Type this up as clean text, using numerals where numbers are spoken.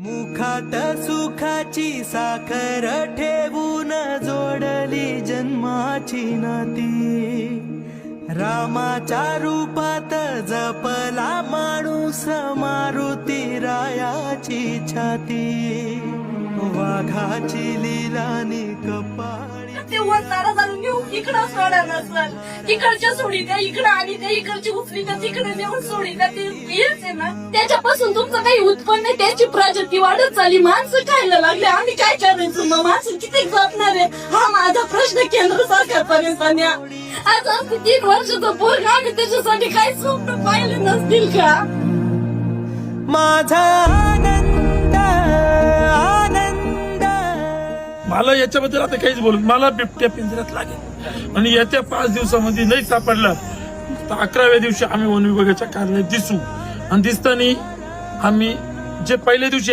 मुखात सुखाची साखर ठेवून जोडली जन्माची नाती, रामाच्या रूपात जपला माणूस मारुती रायाची छाती, वाघाची लीलानी कपाळी ते वरतारा जाऊन घेऊ इकडं सोडा नसल, इकडच्या सोडी त्या इकडं आणि त्या इकडची उचली त्या तिकडे नेऊन सोडी त्या ते हेच आहे ना. त्याच्यापासून तुमचं काही उत्पन्न नाही, त्याची प्रजाती वाढत चालली, माणसं खायला लागले, आम्ही काय करायचं मग? माणसं किती जपणार आहे हा माझा प्रश्न केंद्र सरकारपर्यंत न्या. आज 3 वर्षाचं पोरगा आम्ही त्याच्यासाठी काही स्वप्न पाहिले नसतील का? माझा आनंद आनंद. मला याच्याबद्दल आता काहीच बोलू, मला बिबट्या पिंजऱ्यात लागेल आणि येत्या 5 दिवसामध्ये नाही सापडला तर 11व्या दिवशी आम्ही वन विभागाच्या कार्यालयात दिसू आणि दिसताना आम्ही जे पहिल्या दिवशी